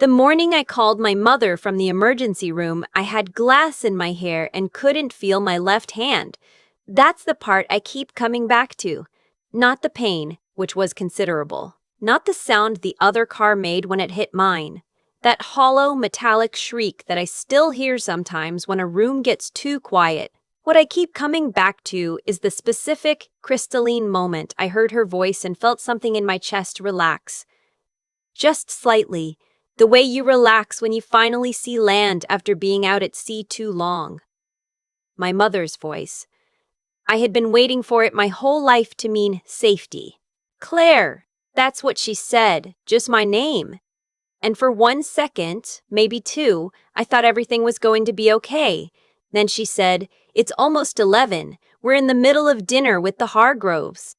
The morning I called my mother from the emergency room, I had glass in my hair and couldn't feel my left hand. That's the part I keep coming back to. Not the pain, which was considerable. Not the sound the other car made when it hit mine. That hollow, metallic shriek that I still hear sometimes when a room gets too quiet. What I keep coming back to is the specific, crystalline moment I heard her voice and felt something in my chest relax. Just slightly. The way you relax when you finally see land after being out at sea too long. My mother's voice. I had been waiting for it my whole life to mean safety. Claire, that's what she said, just my name. And for 1 second, maybe 2, I thought everything was going to be okay. Then she said, "It's almost 11. We're in the middle of dinner with the Hargroves."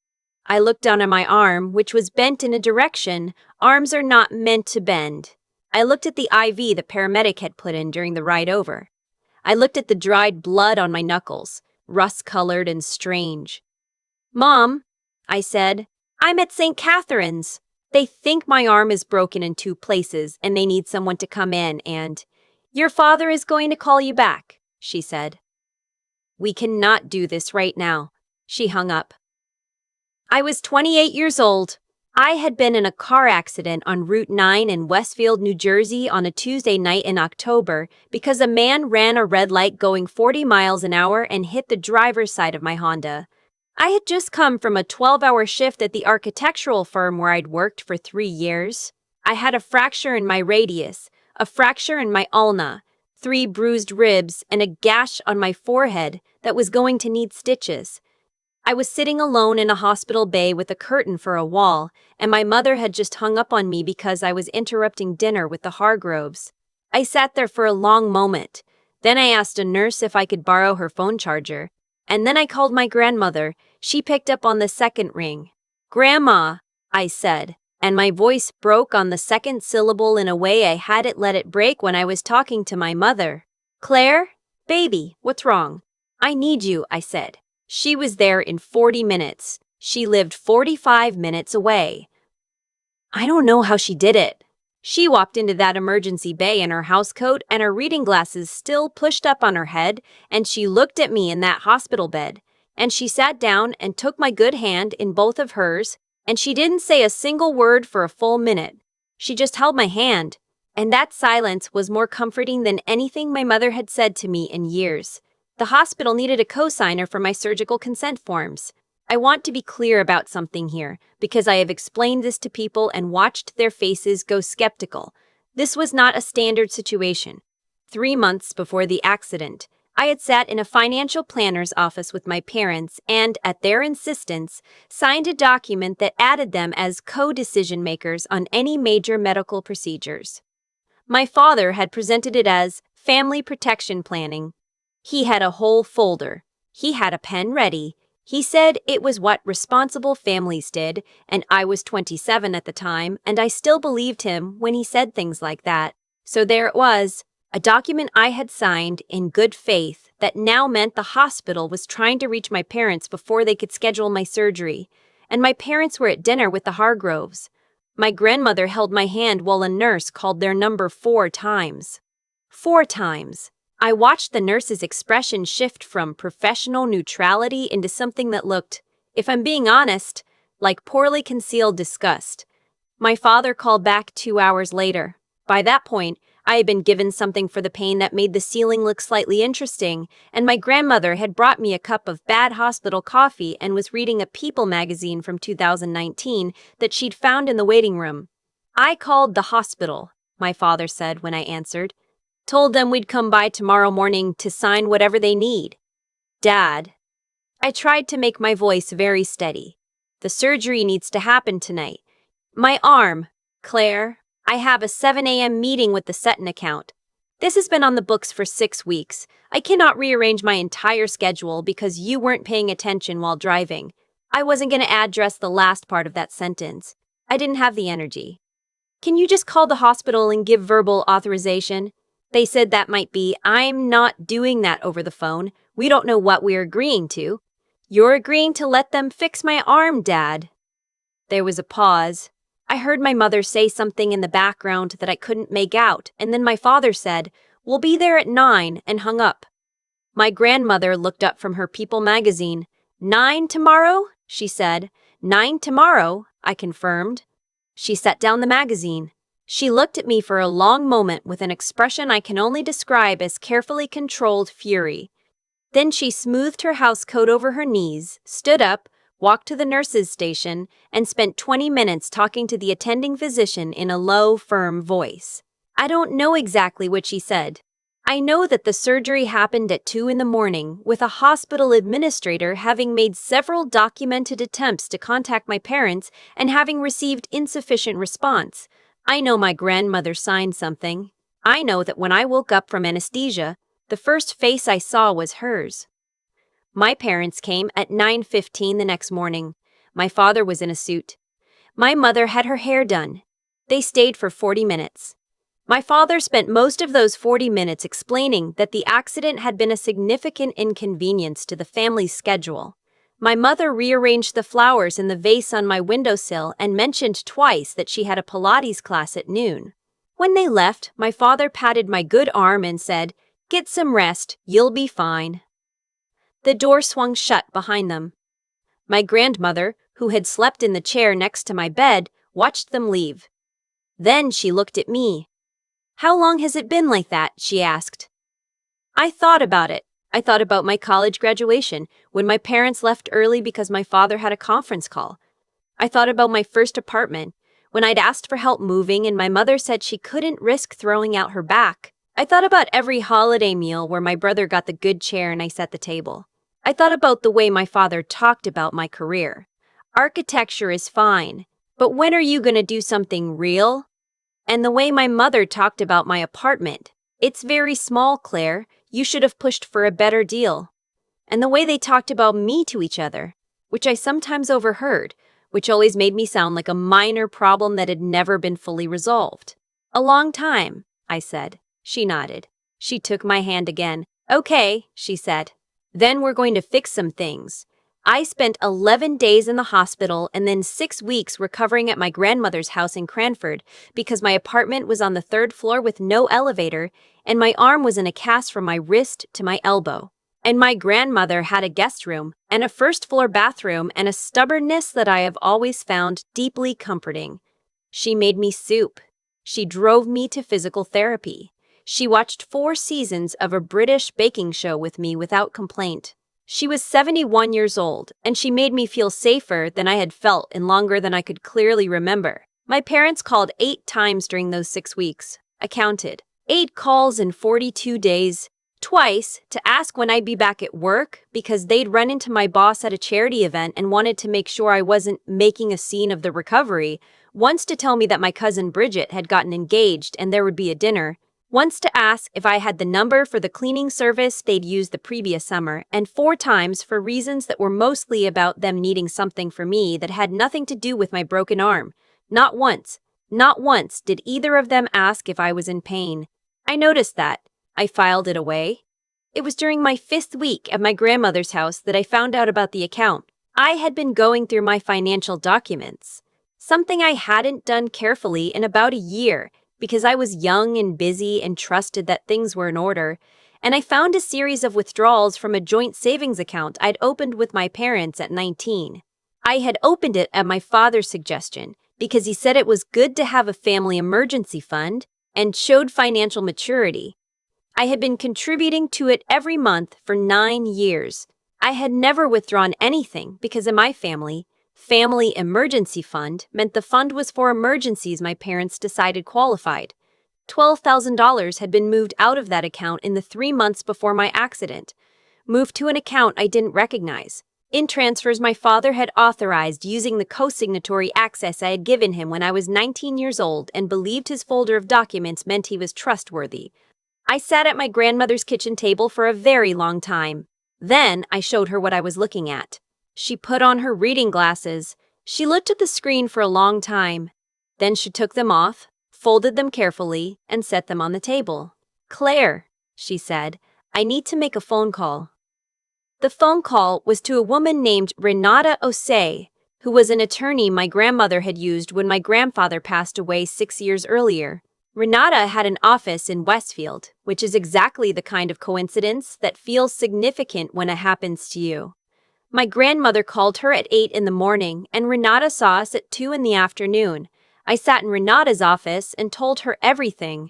I looked down at my arm, which was bent in a direction arms are not meant to bend. I looked at the IV the paramedic had put in during the ride over. I looked at the dried blood on my knuckles, rust-colored and strange. "Mom," I said, "I'm at St. Catherine's. They think my arm is broken in 2 places and they need someone to come in and, your father is going to call you back," she said. "We cannot do this right now." She hung up. I was 28 years old. I had been in a car accident on Route 9 in Westfield, New Jersey on a Tuesday night in October because a man ran a red light going 40 miles an hour and hit the driver's side of my Honda. I had just come from a 12-hour shift at the architectural firm where I'd worked for 3 years. I had a fracture in my radius, a fracture in my ulna, 3 bruised ribs, and a gash on my forehead that was going to need stitches. I was sitting alone in a hospital bay with a curtain for a wall, and my mother had just hung up on me because I was interrupting dinner with the Hargroves. I sat there for a long moment. Then I asked a nurse if I could borrow her phone charger. And then I called my grandmother. She picked up on the second ring. "Grandma," I said, and my voice broke on the second syllable in a way I hadn't let it break when I was talking to my mother. "Claire? Baby, what's wrong?" "I need you," I said. She was there in 40 minutes. She lived 45 minutes away. I don't know how she did it. She walked into that emergency bay in her housecoat and her reading glasses still pushed up on her head, and she looked at me in that hospital bed. And she sat down and took my good hand in both of hers, and she didn't say a single word for a full minute. She just held my hand, and that silence was more comforting than anything my mother had said to me in years. The hospital needed a cosigner for my surgical consent forms. I want to be clear about something here, because I have explained this to people and watched their faces go skeptical. This was not a standard situation. 3 months before the accident, I had sat in a financial planner's office with my parents and, at their insistence, signed a document that added them as co-decision makers on any major medical procedures. My father had presented it as family protection planning. He had a whole folder. He had a pen ready. He said it was what responsible families did, and I was 27 at the time, and I still believed him when he said things like that. So there it was, a document I had signed in good faith that now meant the hospital was trying to reach my parents before they could schedule my surgery. And my parents were at dinner with the Hargroves. My grandmother held my hand while a nurse called their number 4 times. 4 times. I watched the nurse's expression shift from professional neutrality into something that looked, if I'm being honest, like poorly concealed disgust. My father called back 2 hours later. By that point, I had been given something for the pain that made the ceiling look slightly interesting, and my grandmother had brought me a cup of bad hospital coffee and was reading a People magazine from 2019 that she'd found in the waiting room. "I called the hospital," my father said when I answered. "Told them we'd come by tomorrow morning to sign whatever they need." "Dad." I tried to make my voice very steady. "The surgery needs to happen tonight. My arm, Claire. I have a 7 a.m. meeting with the Sutton account. This has been on the books for 6 weeks. I cannot rearrange my entire schedule because you weren't paying attention while driving." I wasn't going to address the last part of that sentence. I didn't have the energy. "Can you just call the hospital and give verbal authorization?" They said that might be, "I'm not doing that over the phone. We don't know what we're agreeing to." "You're agreeing to let them fix my arm, Dad." There was a pause. I heard my mother say something in the background that I couldn't make out, and then my father said, "We'll be there at 9," and hung up. My grandmother looked up from her People magazine. "9 tomorrow?" she said. "9 tomorrow," I confirmed. She set down the magazine. She looked at me for a long moment with an expression I can only describe as carefully controlled fury. Then she smoothed her housecoat over her knees, stood up, walked to the nurse's station, and spent 20 minutes talking to the attending physician in a low, firm voice. I don't know exactly what she said. I know that the surgery happened at 2 in the morning, with a hospital administrator having made several documented attempts to contact my parents and having received insufficient response. I know my grandmother signed something. I know that when I woke up from anesthesia, the first face I saw was hers. My parents came at 9:15 the next morning. My father was in a suit. My mother had her hair done. They stayed for 40 minutes. My father spent most of those 40 minutes explaining that the accident had been a significant inconvenience to the family's schedule. My mother rearranged the flowers in the vase on my windowsill and mentioned twice that she had a Pilates class at noon. When they left, my father patted my good arm and said, "Get some rest, you'll be fine." The door swung shut behind them. My grandmother, who had slept in the chair next to my bed, watched them leave. Then she looked at me. "How long has it been like that?" she asked. I thought about it. I thought about my college graduation, when my parents left early because my father had a conference call. I thought about my first apartment, when I'd asked for help moving and my mother said she couldn't risk throwing out her back. I thought about every holiday meal where my brother got the good chair and I set the table. I thought about the way my father talked about my career. Architecture is fine, but when are you going to do something real? And the way my mother talked about my apartment. "It's very small, Claire. You should have pushed for a better deal." And the way they talked about me to each other, which I sometimes overheard, which always made me sound like a minor problem that had never been fully resolved. "A long time," I said. She nodded. She took my hand again. "Okay," she said. "Then we're going to fix some things." I spent 11 days in the hospital and then 6 weeks recovering at my grandmother's house in Cranford because my apartment was on the 3rd floor with no elevator and my arm was in a cast from my wrist to my elbow. And my grandmother had a guest room and a 1st-floor bathroom and a stubbornness that I have always found deeply comforting. She made me soup. She drove me to physical therapy. She watched 4 seasons of a British baking show with me without complaint. She was 71 years old, and she made me feel safer than I had felt in longer than I could clearly remember. My parents called 8 times during those 6 weeks. I counted. 8 calls in 42 days. Twice to ask when I'd be back at work because they'd run into my boss at a charity event and wanted to make sure I wasn't making a scene of the recovery. Once to tell me that my cousin Bridget had gotten engaged and there would be a dinner. Once to ask if I had the number for the cleaning service they'd used the previous summer, and 4 times for reasons that were mostly about them needing something for me that had nothing to do with my broken arm. Not once did either of them ask if I was in pain. I noticed that. I filed it away. It was during my 5th week at my grandmother's house that I found out about the account. I had been going through my financial documents, something I hadn't done carefully in about a year, because I was young and busy and trusted that things were in order, and I found a series of withdrawals from a joint savings account I'd opened with my parents at 19. I had opened it at my father's suggestion because he said it was good to have a family emergency fund and showed financial maturity. I had been contributing to it every month for 9 years. I had never withdrawn anything because in my family emergency fund meant the fund was for emergencies my parents decided qualified. $12,000 had been moved out of that account in the 3 months before my accident, moved to an account I didn't recognize. In transfers my father had authorized using the co-signatory access I had given him when I was 19 years old and believed his folder of documents meant he was trustworthy. I sat at my grandmother's kitchen table for a very long time. Then I showed her what I was looking at. She put on her reading glasses. She looked at the screen for a long time. Then she took them off, folded them carefully, and set them on the table. "Claire," she said, "I need to make a phone call." The phone call was to a woman named Renata Osei, who was an attorney my grandmother had used when my grandfather passed away 6 years earlier. Renata had an office in Westfield, which is exactly the kind of coincidence that feels significant when it happens to you. My grandmother called her at 8 in the morning, and Renata saw us at 2 in the afternoon. I sat in Renata's office and told her everything.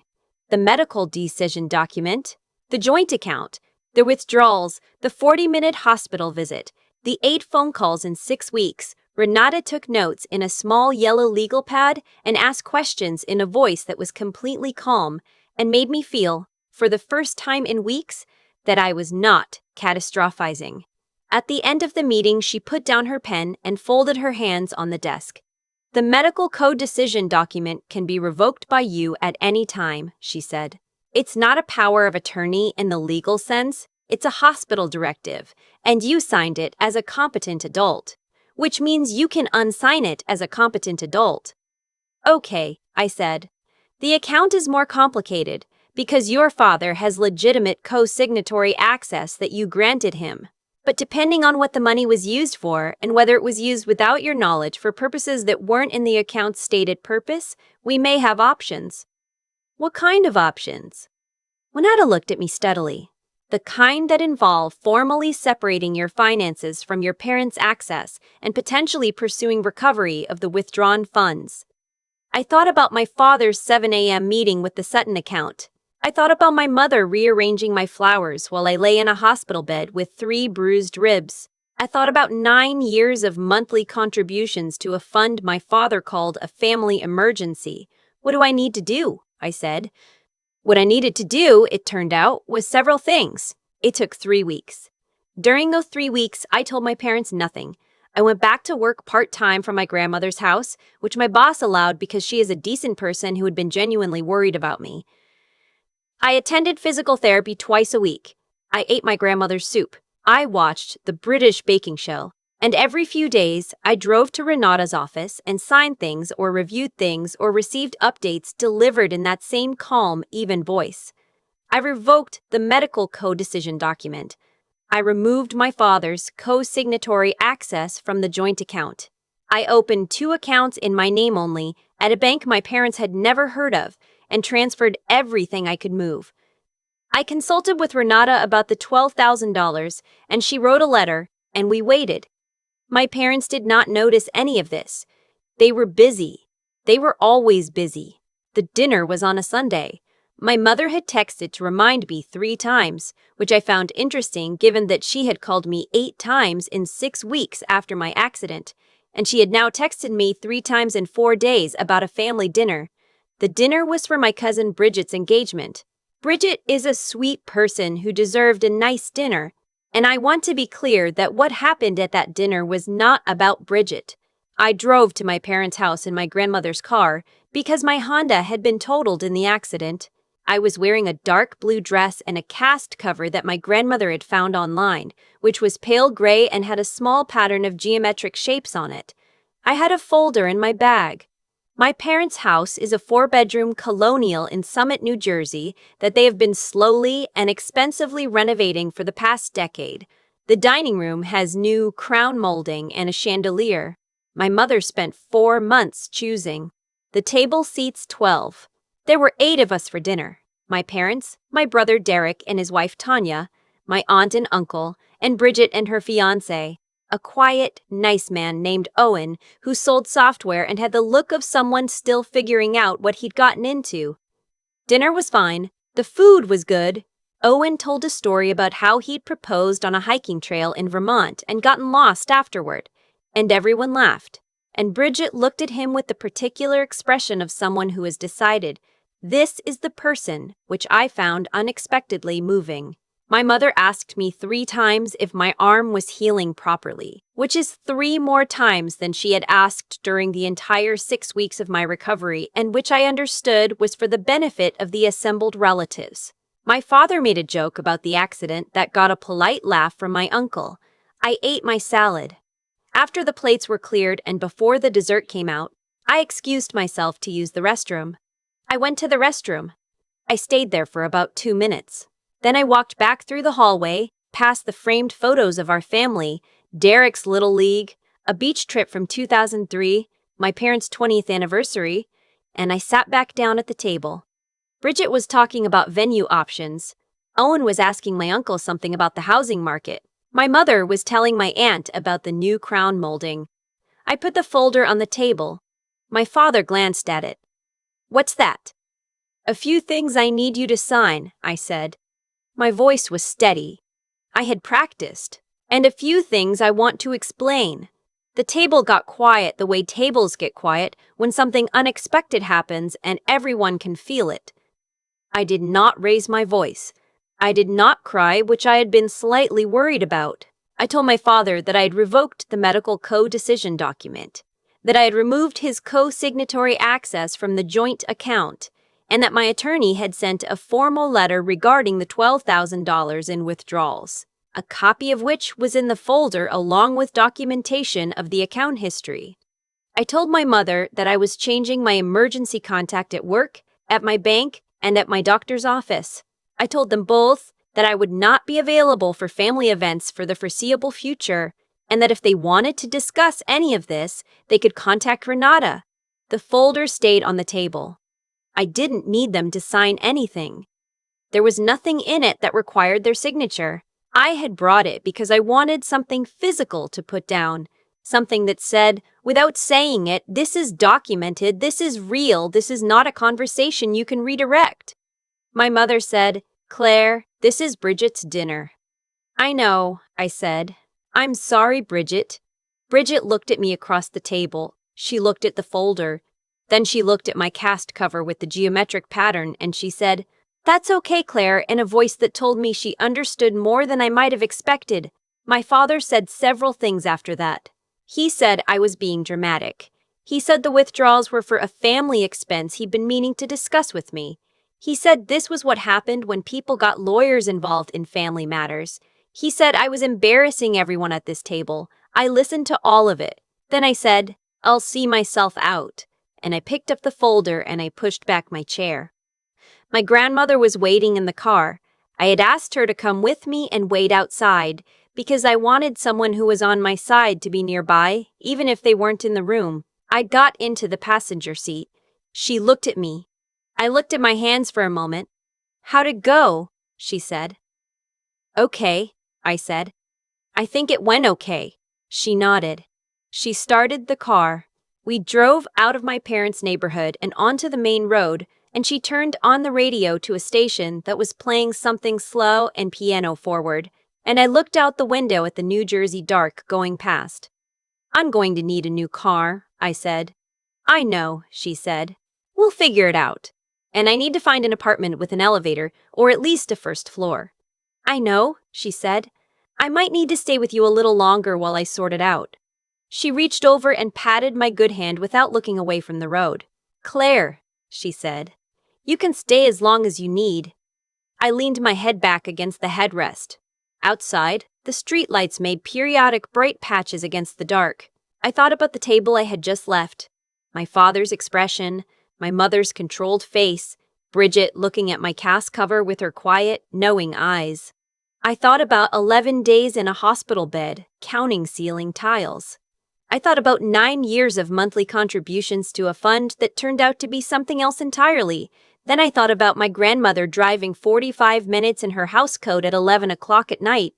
The medical decision document, the joint account, the withdrawals, the 40-minute hospital visit, the 8 phone calls in 6 weeks. Renata took notes in a small yellow legal pad and asked questions in a voice that was completely calm and made me feel, for the first time in weeks, that I was not catastrophizing. At the end of the meeting, she put down her pen and folded her hands on the desk. The medical code decision document can be revoked by you at any time, she said. It's not a power of attorney in the legal sense, it's a hospital directive, and you signed it as a competent adult, which means you can unsign it as a competent adult. Okay, I said. The account is more complicated because your father has legitimate co-signatory access that you granted him. But depending on what the money was used for and whether it was used without your knowledge for purposes that weren't in the account's stated purpose, we may have options. What kind of options? Renata looked at me steadily. The kind that involve formally separating your finances from your parents' access and potentially pursuing recovery of the withdrawn funds. I thought about my father's 7 a.m. meeting with the Sutton account. I thought about my mother rearranging my flowers while I lay in a hospital bed with 3 bruised ribs. I thought about 9 years of monthly contributions to a fund my father called a family emergency. What do I need to do? I said. What I needed to do, it turned out, was several things. It took 3 weeks. During those 3 weeks, I told my parents nothing. I went back to work part-time from my grandmother's house, which my boss allowed because she is a decent person who had been genuinely worried about me. I attended physical therapy twice a week. I ate my grandmother's soup. I watched the British baking show. And every few days, I drove to Renata's office and signed things or reviewed things or received updates delivered in that same calm, even voice. I revoked the medical co-decision document. I removed my father's co-signatory access from the joint account. I opened 2 accounts in my name only at a bank my parents had never heard of and transferred everything I could move. I consulted with Renata about the $12,000 and she wrote a letter, and we waited. My parents did not notice any of this. They were busy. They were always busy. The dinner was on a Sunday. My mother had texted to remind me 3 times, which I found interesting given that she had called me 8 times in 6 weeks after my accident, and she had now texted me 3 times in 4 days about a family dinner. The dinner was for my cousin Bridget's engagement. Bridget is a sweet person who deserved a nice dinner, and I want to be clear that what happened at that dinner was not about Bridget. I drove to my parents' house in my grandmother's car because my Honda had been totaled in the accident. I was wearing a dark blue dress and a cast cover that my grandmother had found online, which was pale gray and had a small pattern of geometric shapes on it. I had a folder in my bag. My parents' house is a 4-bedroom colonial in Summit, New Jersey that they have been slowly and expensively renovating for the past decade. The dining room has new crown molding and a chandelier. My mother spent 4 months choosing. The table seats 12. There were 8 of us for dinner. My parents, my brother Derek and his wife Tanya, my aunt and uncle, and Bridget and her fiancé. A quiet, nice man named Owen who sold software and had the look of someone still figuring out what he'd gotten into. Dinner was fine. The food was good. Owen told a story about how he'd proposed on a hiking trail in Vermont and gotten lost afterward, and everyone laughed. And Bridget looked at him with the particular expression of someone who has decided, this is the person, which I found unexpectedly moving. My mother asked me 3 times if my arm was healing properly, which is 3 more times than she had asked during the entire 6 weeks of my recovery, and which I understood was for the benefit of the assembled relatives. My father made a joke about the accident that got a polite laugh from my uncle. I ate my salad. After the plates were cleared and before the dessert came out, I excused myself to use the restroom. I went to the restroom. I stayed there for about 2 minutes. Then I walked back through the hallway, past the framed photos of our family, Derek's Little League, a beach trip from 2003, my parents' 20th anniversary, and I sat back down at the table. Bridget was talking about venue options. Owen was asking my uncle something about the housing market. My mother was telling my aunt about the new crown molding. I put the folder on the table. My father glanced at it. "What's that?" "A few things I need you to sign," I said. My voice was steady. I had practiced. "And a few things I want to explain." The table got quiet the way tables get quiet when something unexpected happens and everyone can feel it. I did not raise my voice. I did not cry, which I had been slightly worried about. I told my father that I had revoked the medical co-decision document, that I had removed his co-signatory access from the joint account, and that my attorney had sent a formal letter regarding the $12,000 in withdrawals, a copy of which was in the folder along with documentation of the account history. I told my mother that I was changing my emergency contact at work, at my bank, and at my doctor's office. I told them both that I would not be available for family events for the foreseeable future, and that if they wanted to discuss any of this, they could contact Renata. The folder stayed on the table. I didn't need them to sign anything. There was nothing in it that required their signature. I had brought it because I wanted something physical to put down, something that said, without saying it, "This is documented, this is real, this is not a conversation you can redirect." My mother said, "Claire, this is Bridget's dinner." "I know," I said. "I'm sorry, Bridget." Bridget looked at me across the table. She looked at the folder. Then she looked at my cast cover with the geometric pattern and she said, "That's okay, Claire," in a voice that told me she understood more than I might have expected. My father said several things after that. He said I was being dramatic. He said the withdrawals were for a family expense he'd been meaning to discuss with me. He said this was what happened when people got lawyers involved in family matters. He said I was embarrassing everyone at this table. I listened to all of it. Then I said, "I'll see myself out." And I picked up the folder and I pushed back my chair. My grandmother was waiting in the car. I had asked her to come with me and wait outside because I wanted someone who was on my side to be nearby, even if they weren't in the room. I got into the passenger seat. She looked at me. I looked at my hands for a moment. "How'd it go?" she said. "Okay," I said. "I think it went okay." She nodded. She started the car. We drove out of my parents' neighborhood and onto the main road, and she turned on the radio to a station that was playing something slow and piano forward, and I looked out the window at the New Jersey dark going past. "I'm going to need a new car," I said. "I know," she said. "We'll figure it out. And I need to find an apartment with an elevator, or at least a first floor." "I know," she said. "I might need to stay with you a little longer while I sort it out." She reached over and patted my good hand without looking away from the road. "Claire," she said, "you can stay as long as you need." I leaned my head back against the headrest. Outside, the streetlights made periodic bright patches against the dark. I thought about the table I had just left, my father's expression, my mother's controlled face, Bridget looking at my cast cover with her quiet, knowing eyes. I thought about 11 days in a hospital bed, counting ceiling tiles. I thought about 9 years of monthly contributions to a fund that turned out to be something else entirely. Then I thought about my grandmother driving 45 minutes in her housecoat at 11 o'clock at night.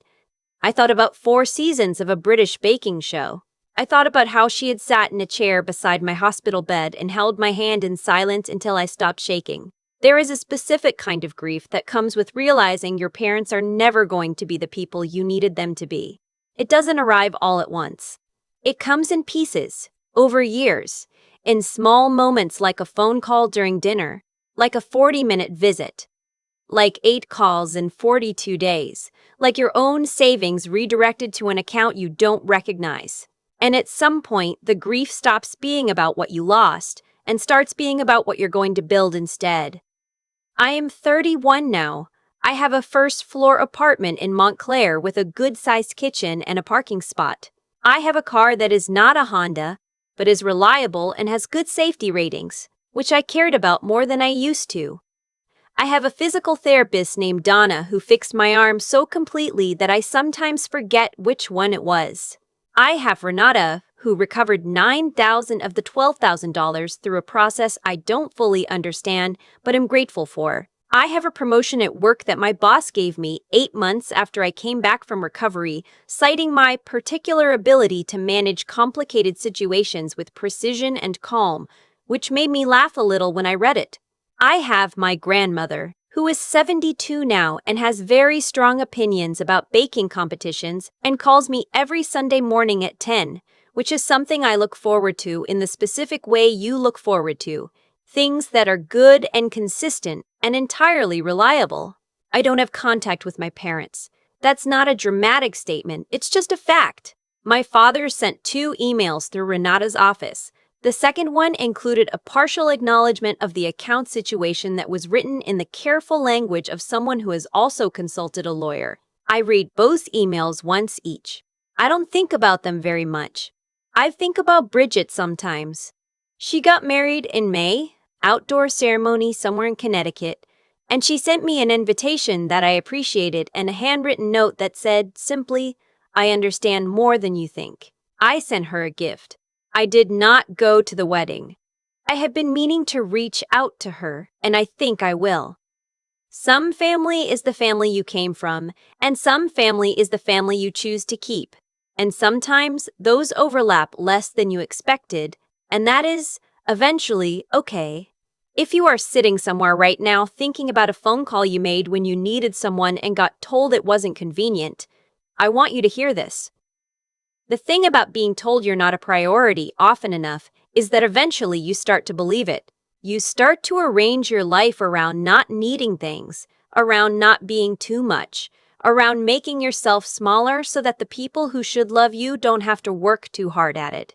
I thought about 4 seasons of a British baking show. I thought about how she had sat in a chair beside my hospital bed and held my hand in silence until I stopped shaking. There is a specific kind of grief that comes with realizing your parents are never going to be the people you needed them to be. It doesn't arrive all at once. It comes in pieces, over years, in small moments like a phone call during dinner, like a 40-minute visit, like 8 calls in 42 days, like your own savings redirected to an account you don't recognize. And at some point, the grief stops being about what you lost and starts being about what you're going to build instead. I am 31 now. I have a first-floor apartment in Montclair with a good-sized kitchen and a parking spot. I have a car that is not a Honda, but is reliable and has good safety ratings, which I cared about more than I used to. I have a physical therapist named Donna who fixed my arm so completely that I sometimes forget which one it was. I have Renata, who recovered $9,000 of the $12,000 through a process I don't fully understand, but am grateful for. I have a promotion at work that my boss gave me 8 months after I came back from recovery, citing my particular ability to manage complicated situations with precision and calm, which made me laugh a little when I read it. I have my grandmother, who is 72 now and has very strong opinions about baking competitions and calls me every Sunday morning at 10, which is something I look forward to in the specific way you look forward to. Things that are good and consistent and entirely reliable. I don't have contact with my parents. That's not a dramatic statement, it's just a fact. My father sent 2 emails through Renata's office. The second one included a partial acknowledgement of the account situation that was written in the careful language of someone who has also consulted a lawyer. I read both emails once each. I don't think about them very much. I think about Bridget sometimes. She got married in May, outdoor ceremony somewhere in Connecticut, and she sent me an invitation that I appreciated and a handwritten note that said simply, "I understand more than you think." I sent her a gift. I did not go to the wedding. I have been meaning to reach out to her, and I think I will. Some family is the family you came from, and some family is the family you choose to keep. And sometimes those overlap less than you expected, and that is, eventually, okay. If you are sitting somewhere right now thinking about a phone call you made when you needed someone and got told it wasn't convenient, I want you to hear this. The thing about being told you're not a priority often enough is that eventually you start to believe it. You start to arrange your life around not needing things, around not being too much, around making yourself smaller so that the people who should love you don't have to work too hard at it.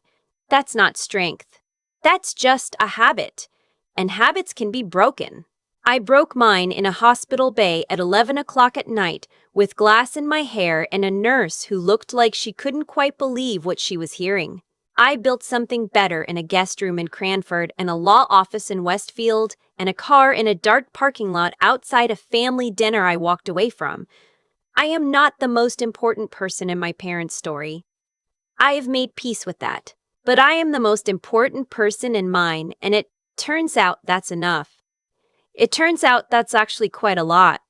That's not strength. That's just a habit. And habits can be broken. I broke mine in a hospital bay at 11 o'clock at night with glass in my hair and a nurse who looked like she couldn't quite believe what she was hearing. I built something better in a guest room in Cranford and a law office in Westfield and a car in a dark parking lot outside a family dinner I walked away from. I am not the most important person in my parents' story. I have made peace with that. But I am the most important person in mine, and it turns out that's enough. It turns out that's actually quite a lot.